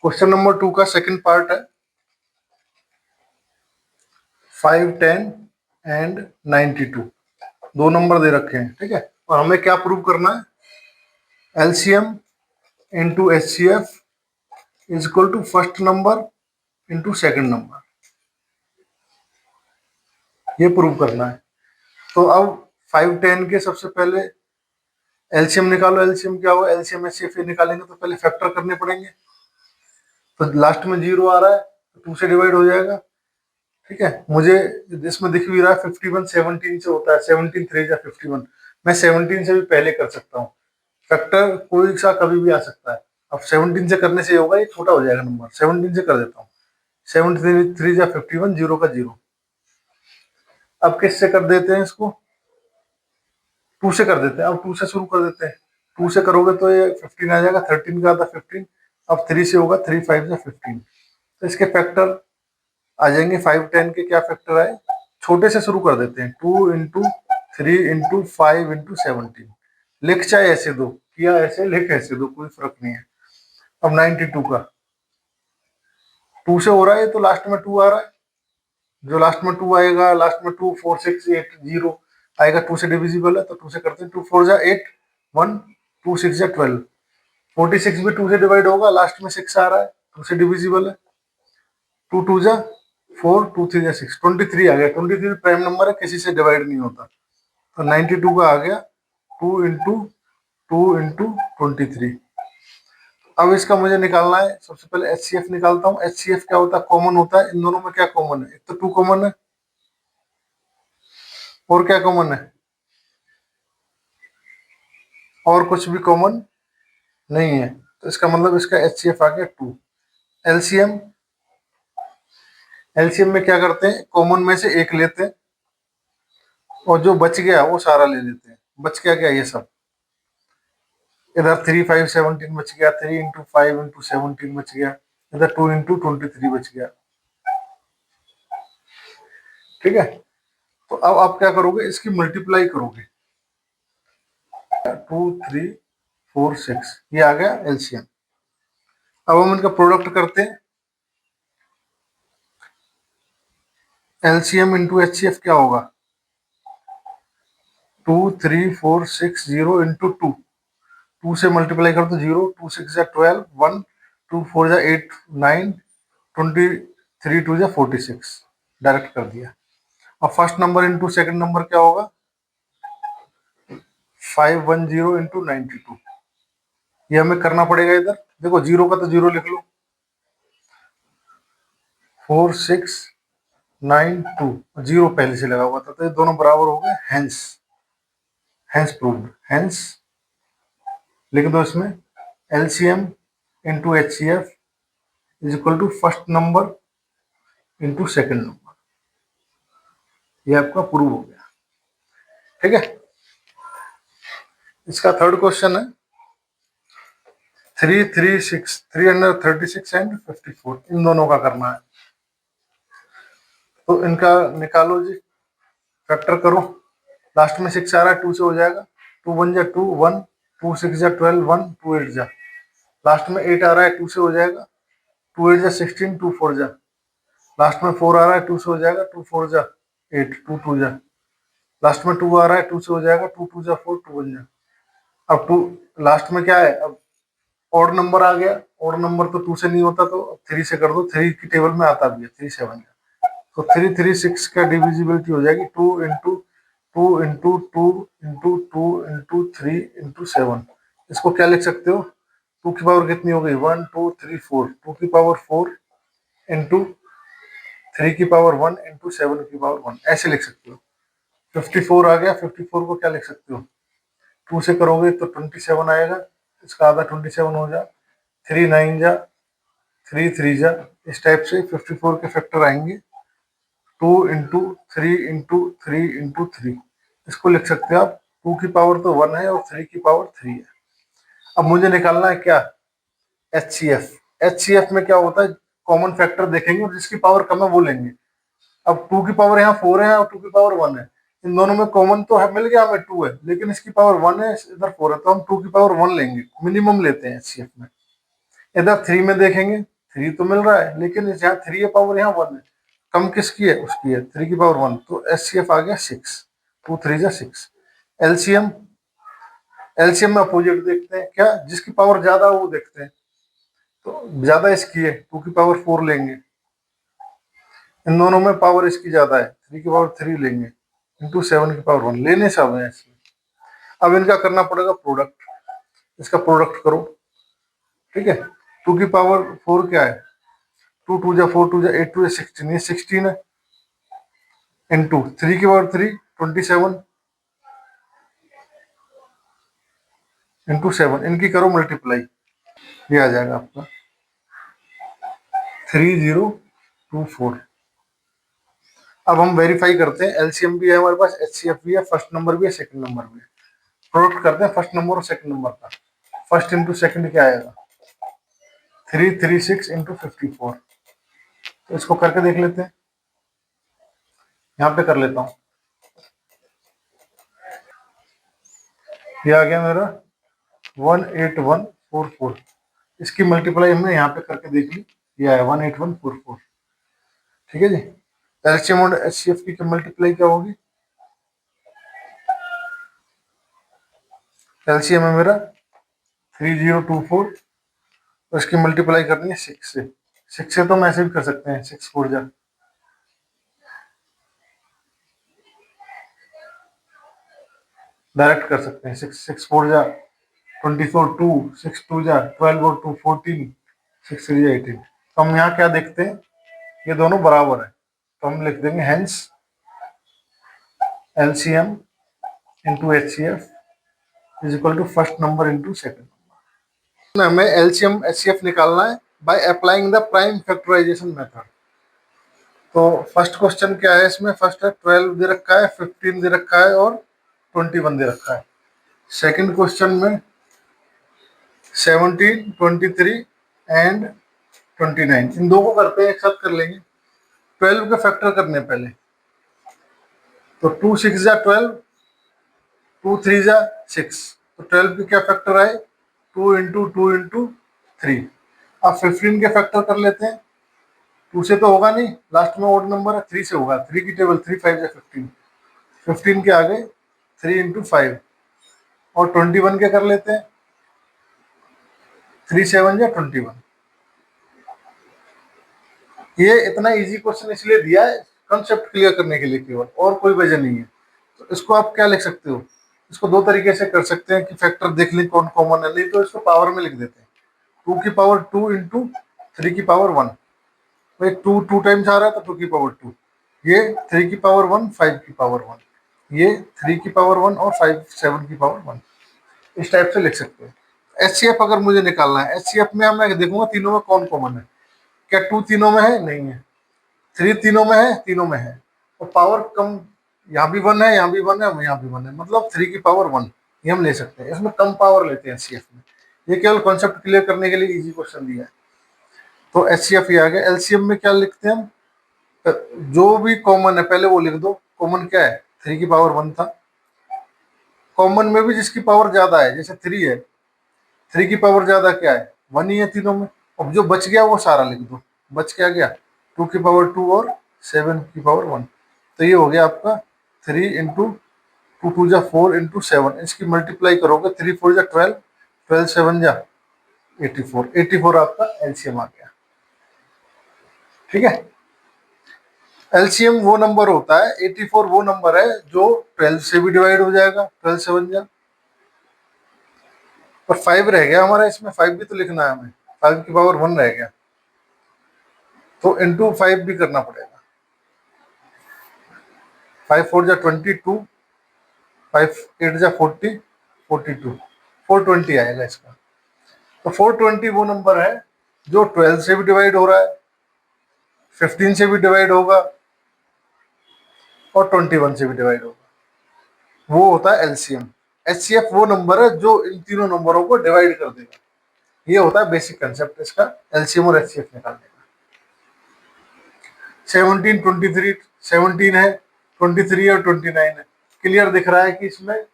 Question number 2 का second part है 5, 10 and 92। दो नंबर दे रखे हैं, ठीक है। और हमें क्या प्रूव करना है? LCM into HCF is equal to first number into second number, ये प्रूव करना है। तो अब 5, 10 के सबसे पहले एलसीएम निकालो। एलसीएम क्या होगा? एलसीएम एचसीएफ निकालेंगे तो पहले फैक्टर करने पड़ेंगे। तो लास्ट में 0 आ रहा है तो 2 से डिवाइड हो जाएगा, ठीक है। मुझे इसमें दिख भी रहा है 51 17 से होता है, 17 3 जा 51। मैं 17 से भी पहले कर सकता हूँ। फैक्टर कोई सा कभी भी आ सकता है। अब 17 से करने से होगा, ये छोटा हो जाएगा नंबर। 17 से कर देता हूँ। 17 3 जा 51, 0 का 0। अब किससे कर देते हैं इसको? 2 से कर देते हैं। अब 2 से शुरू कर देते हैं। 2 से करोगे तो ये 15 आ जाएगा, 13 का आधा 15। अब 3 से होगा, 3 5 जा 15। तो इसके फैक्टर आ जाएंगे। 5 10 के क्या फैक्टर आए? छोटे से शुरू कर देते हैं। 2 इंटू 3 इंटू 5 इंटू 17। लिख चाहे ऐसे दो, किया ऐसे, लिख ऐसे दो, कोई फर्क नहीं है। अब 92 का 2 से हो रहा है तो लास्ट में 2 आ रहा है। जो लास्ट में 2 आएगा, लास्ट में 2 4 6 8 0 आएगा। 2 से डिविजिबल है तो 2 से करते हैं। 2 4 जा 8 1 2 6 जा 12। 46 भी 2 से डिवाइड होगा, लास्ट में 6 आ रहा है, 2 से डिविजिबल है। 2 2 जा 4 2 3 जा 6, 23 आ गया। 23 प्राइम नंबर है, किसी से डिवाइड नहीं होता। तो 92 का आ गया 2 इंटू 2 इंटू 23। अब इसका मुझे निकालना है। सबसे पहले एचसीएफ निकालता हूँ। एचसीएफ क्या होता है? कॉमन होता है। इन दोनों में क्या कॉमन है? एक तो 2 कॉमन है, और क्या कॉमन है? और कुछ भी कॉमन नहीं है। तो इसका मतलब इसका एचसीएफ आ गया 2। एलसीएम, एलसीएम में क्या करते हैं? कॉमन में से एक लेते हैं और जो बच गया वो सारा ले लेते हैं। बच गया क्या? ये सब। इधर 3 5 17 बच गया, 3 इंटू 5 इंटू 17 बच गया, इधर 2 इंटू 23 बच गया, ठीक है। तो अब आप क्या करोगे? इसकी मल्टीप्लाई करोगे। 2 3 4 6, ये आ गया एलसीएम। अब हम इनका प्रोडक्ट करते हैं। एलसीएम इंटू एचसीएफ क्या होगा? 2 3 4 6 0 इंटू 2। 2 से मल्टीप्लाई कर दो 0, 2 6 जा 12 1 2 4 जा 8 9 23 2 जा 46, डायरेक्ट कर दिया। अब first number into second number क्या होगा? 510 इंटू 92। ये हमें करना पड़ेगा। इधर देखो, 0 का तो 0 लिख लो। 4 6 9 2, 0 पहले से लगा हुआ था तो ये दोनों बराबर हो गए। Hence, hence proved. हेंस लिख दो इसमें LCM into HCF is equal to first number into second number. ये आपका प्रूव हो गया, ठीक है। इसका थर्ड क्वेश्चन है 336 एंड 54। इन दोनों का करना है। तो इनका निकालो जी, फैक्टर करो। लास्ट में 6 आ रहा है, 2 से हो जाएगा। 2 1 जा 2 1 2 6 जा 12 1 2 8 जा। लास्ट में 8 आ रहा है, 2 से हो जाएगा। 2 8 जा 16 2 4 जा। लास्ट में 4 आ रहा है, 2 से हो जाएगा। 2 4 जा 8 2 2 जा। लास्ट में 2 आ रहा है, 2 से हो जाएगा। 2 2 जा 4 2 1 जा। अब 2 लास्ट में क्या है? अब ऑड नंबर आ गया। ऑड नंबर तो 2 से नहीं होता, तो 3 से कर दो। 3 की टेबल में आता भी है, 3 7 जा। तो 3 3 6 का डिविजिबिलिटी हो जाएगी 2 into 2 into 2 into 2 into 3 into 7। इसको क्या लिख सकते हो? 2 की पावर कितनी हो गई? 1 2 3 4। 2 की पावर 4 इंटू 3 की पावर 1 इंटू 7 की पावर 1, ऐसे लिख सकते हो। 54 आ गया। 54 को क्या लिख सकते हो? 2 से करोगे तो 27 आएगा, इसका आधा 27 हो जा। 3 9 जा 3 3 जा। इस टाइप से 54 के फैक्टर आएंगे। 2 इंटू 3 इंटू 3 इंटू 3, इसको लिख सकते हो आप। 2 की पावर तो 1 है और 3 की पावर 3 है। अब मुझे निकालना है क्या? एचसीएफ। एचसीएफ में क्या होता है? कॉमन फैक्टर देखेंगे और जिसकी पावर कम है वो लेंगे। अब 2 की पावर यहाँ 4 है और 2 की पावर 1 है। इन दोनों में कॉमन तो है, मिल गया हमें 2 है, लेकिन इसकी पावर 1 है, इधर 4 है, तो हम 2 की पावर 1 लेंगे। मिनिमम लेते हैं एचसीएफ में। इधर 3 में देखेंगे 3 तो मिल रहा है, लेकिन यहाँ 3 है पावर, यहाँ 1 है, कम किसकी है, उसकी है, 3 की पावर 1, तो एचसीएफ आ गया 6, 2 3 जा 6। एलसीएम, एलसीएम में अपोजिट देखते हैं, क्या जिसकी पावर ज्यादा हो वो देखते हैं, तो ज्यादा इसकी है 2 की पावर 4 लेंगे, इन दोनों में पावर इसकी ज्यादा है 3 की पावर 3 लेंगे, इंटू 7 की पावर 1 लेने सब है इसमें। अब इनका करना पड़ेगा प्रोडक्ट, इसका प्रोडक्ट करो, ठीक है। 2 की पावर 4 क्या है, 2 2 जा 4 2 जा 8 2 जा 16, ये 16 है, इंटू 3 की पावर 3 27, इंटू 7, इनकी करो मल्टीप्लाई, ये आ जाएगा आपका 3024। अब हम वेरीफाई करते हैं, एलसीएम भी है हमारे पास, एचसीएफ भी है, फर्स्ट नंबर भी है, सेकंड नंबर भी है। प्रोडक्ट करते हैं फर्स्ट नंबर और सेकंड नंबर का। फर्स्ट इंटू सेकंड क्या आएगा, 336 इंटू 54। तो इसको करके देख लेते हैं, यहाँ पे कर लेता हूँ, ये आ गया मेरा 18144। इसकी मल्टीप्लाई हमने यहाँ पे करके देख ली, ये आया 18144, ठीक है जी। एलसीएम और एचसीएफ की मल्टीप्लाई क्या होगी, एलसीएम है मेरा 3024, और इसकी मल्टीप्लाई करनी है 6 से। 6 से तो हम ऐसे भी कर सकते हैं, 6 4 जा, डायरेक्ट कर सकते हैं, 6 6 4 जा 24, 2 6 2 जा 12 और 2 14, 6 3 जा 18। तो हम यहाँ क्या देखते हैं, ये दोनों बराबर है, तो हम लिख देंगे hence LCM into HCF is equal to first number into second number. हमें एलसीएम एचसीएफ निकालना है by applying the prime factorisation method. तो फर्स्ट क्वेश्चन क्या है इसमें, फर्स्ट है 12 दे रखा है, 15 दे रखा है और 21 दे रखा है। सेकंड क्वेश्चन में 17 23 एंड 29, इन दो को करते हैं, एक साथ कर लेंगे। 12 के फैक्टर करने पहले, तो 2 6 जा 12, 2 3 जा 6, तो 12 के क्या फैक्टर आए, 2 इंटू 2 इंटू 3। अब 15 के फैक्टर कर लेते हैं, 2 से तो होगा नहीं, लास्ट में ओड नंबर है, 3 से होगा, 3 की टेबल 3 5 जा 15, 15 के आगे 3 इंटू 5, और 21 के कर लेते हैं, 3 7 जा 21। ये इतना इजी क्वेश्चन इसलिए दिया है कंसेप्ट क्लियर करने के लिए केवल, और कोई वजह नहीं है। तो इसको आप क्या लिख सकते हो, इसको दो तरीके से कर सकते हैं कि फैक्टर देख लें कौन कॉमन है, नहीं तो इसको पावर में लिख देते हैं, 2 की पावर 2 इंटू 3 की पावर 1, तो 2 2 टाइम्स आ रहा है तो 2 की पावर 2, ये 3 की पावर 1 5 की पावर 1, ये 3 की पावर 1 और 5 7 की पावर 1, इस टाइप से लिख सकते हैं। एचसीएफ अगर मुझे निकालना है, एचसीएफ में मैं देखूंगा तीनों में कौन कॉमन है, क्या 2 तीनों में है, नहीं है, 3 तीनों में है, तीनों में है, और पावर कम, यहाँ भी 1 है, यहाँ भी 1 है, यहाँ भी 1 है, मतलब 3 की पावर 1, ये हम ले सकते हैं। इसमें कम पावर लेते हैं एचसीएफ में, ये केवल कॉन्सेप्ट क्लियर करने के लिए इजी क्वेश्चन दिया है। तो एचसीएफ ये आ गया। एलसीएम में क्या लिखते हैं हम, जो भी कॉमन है पहले वो लिख दो, कॉमन क्या है, 3 की पावर 1 था, कॉमन में भी जिसकी पावर ज्यादा है, जैसे 3 है, 3 की पावर ज्यादा क्या है, 1 ही है तीनों में, अब जो बच गया वो सारा लिख दो, बच क्या गया, 2 की पावर 2 और 7 की पावर 1, तो ये हो गया आपका 3 इंटू 2 2 जा 4 इंटू 7, इसकी मल्टीप्लाई करोगे 3 4 जा 12, 12 7 जा 84, 84 आपका एलसीएम आ गया, ठीक है। एलसीएम वो नंबर होता है, 84 वो नंबर है जो 12 से भी डिवाइड हो जाएगा, 12 7 जा, और 5 रह गया हमारा, इसमें 5 भी तो लिखना है हमें, 5 की पावर 1 रह गया, तो इंटू 5 भी करना पड़ेगा, 5 4 जा 22, 5 8 जा 40, 42, 420 आएगा इसका। तो 420 वो नंबर है जो 12 से भी डिवाइड हो रहा है, 15 से भी डिवाइड होगा, और 21 से भी डिवाइड होगा, वो होता है एलसीएम। एचसीएफ वो नंबर है जो इन तीनों नंबरों को डिवाइड कर देगा, ये होता है बेसिक कंसेप्ट इसका, एलसीएम और एचसीएफ निकालने का। 17 23, 17 है, 23 और 29 है, क्लियर दिख रहा है कि इसमें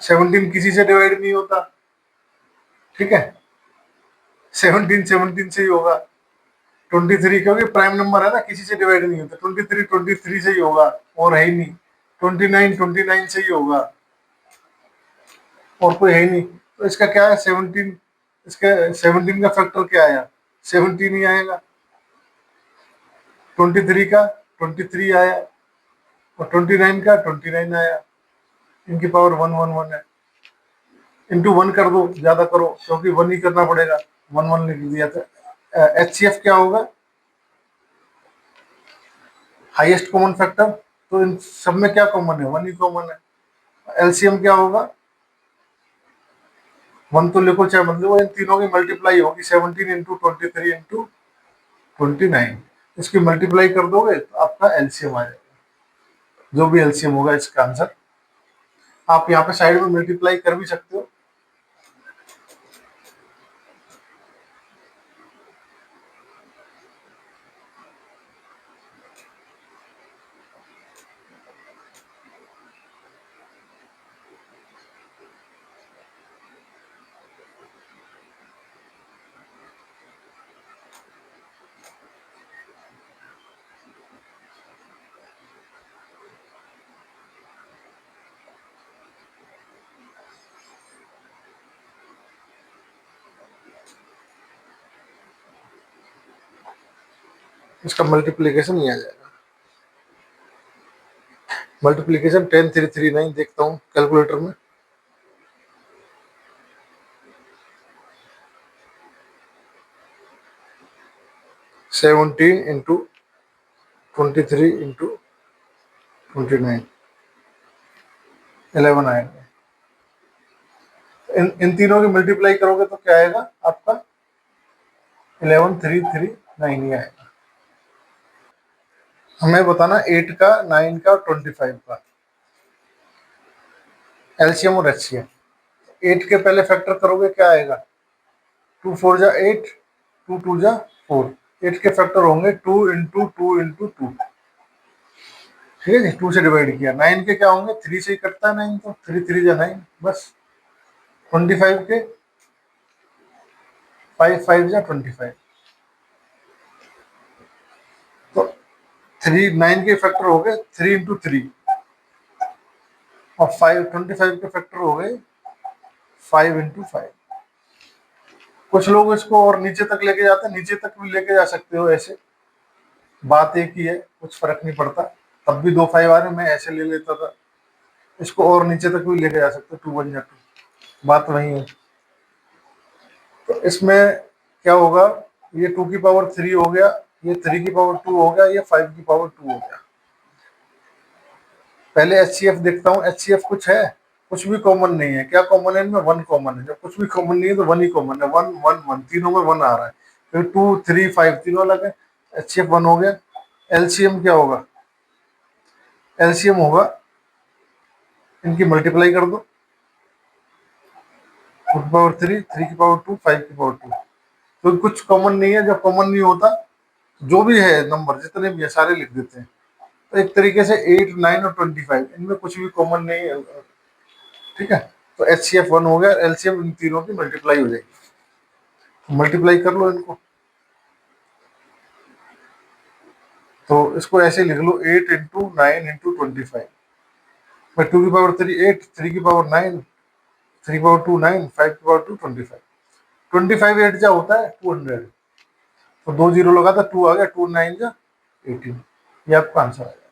17 किसी से डिवाइड नहीं होता, ठीक है, 17 17 से ही होगा। 23 क्योंकि प्राइम नंबर है ना, किसी से डिवाइड नहीं होता। 23 23 से ही होगा, और है ही नहीं। 29 29 से ही होगा, और कोई है ही नहीं। तो इसका क्या है 17, इसके 17 का फैक्टर क्या आया, 17 ही आएगा। 23 का 23 आया, और 29 का 29 आया। इनकी पावर 1 1 1 है। इंटू 1 कर दो, ज्यादा करो क्योंकि 1 ही करना पड़ेगा। 1 1 लिख दिया था। HCF क्या होगा, हाईएस्ट कॉमन फैक्टर। तो इन सब में क्या कॉमन है, 1 ही कॉमन है। LCM क्या होगा, 1 तो लिखो चाहे मतलब, वो इन तीनों की मल्टीप्लाई होगी। 17 इंटू 23 इंटू 29, इसकी मल्टीप्लाई कर दोगे तो आपका एलसीएम आ जाएगा। जो भी एलसीएम होगा इसका आंसर, आप यहाँ पे साइड में मल्टीप्लाई कर भी सकते हो। इसका मल्टीप्लीकेशन नहीं आ जाएगा। मल्टीप्लीकेशन 10339 देखता हूँ कैलकुलेटर में। सेवनटीन इंटू 23 इंटू 29, 11 आएगा। इन तीनों की मल्टीप्लाई करोगे तो क्या आएगा आपका, 11339 ही आएगा। हमें बताना 8 का, 9 का, 25 का एलसीएम और एचसीएम। 8 के पहले फैक्टर करोगे क्या आएगा, 2 4 जा 8, 2 2 जा 4। 8 के फैक्टर होंगे 2 इंटू 2 इंटू 2। ठीक है जी, 2 से डिवाइड किया। 9 के क्या होंगे, 3 से ही कटता है 9, तो 3 3 जा 9 बस। 25 के 5 5 जा 25। तो 3 9 के फैक्टर हो गए 3 इंटू 3, और 5 25 के फैक्टर हो गए 5 इंटू 5। कुछ लोग इसको और नीचे तक लेके जाते हैं, नीचे तक भी लेके जा सकते हो ऐसे, बात एक ही है, कुछ फर्क नहीं पड़ता। तब भी 2 5 आ रहे, मैं ऐसे ले लेता था। इसको और नीचे तक भी लेके जा सकते हो, 2 1 जा 2, बात वही है। तो इसमें क्या होगा, ये 2 की पावर 3 हो गया, ये 3 की पावर 2 हो गया, ये 5 की पावर 2 हो गया। पहले एचसीएफ देखता हूँ, एचसीएफ कुछ है, कुछ भी कॉमन नहीं है। क्या कॉमन है इनमें, 1 कॉमन है। जब कुछ भी कॉमन नहीं है तो 1 ही कॉमन है। 1 1 1 तीनों में 1 आ रहा है। फिर 2 3 5 तीनों अलग है, एचसीएफ 1 हो गया। एलसीएम क्या होगा, एलसीएम होगा, इनकी मल्टीप्लाई कर दो, 2 की पावर 3, 3 की पावर 2, 5 की पावर 2। तो कुछ कॉमन नहीं है। जब कॉमन नहीं होता, जो भी है नंबर जितने भी है सारे लिख देते हैं। तो एक तरीके से 8 9 और 25 इनमें कुछ भी कॉमन नहीं है। ठीक है, तो एच सी एफ 1 हो गया, एलसीएम इन तीनों की मल्टीप्लाई हो जाएगी। मल्टीप्लाई कर लो इनको, तो इसको ऐसे लिख लो 8 इंटू 9 इंटू 25। मैं 2 की पावर 3 8, 3 की पावर 9, 3 की पावर 2 9, 5 की पावर 2 25। 25 8 जा होता है 200, तो 2 जीरो लगा था, 2 आ गया, 2 9 जा 18। ये आपका आंसर है।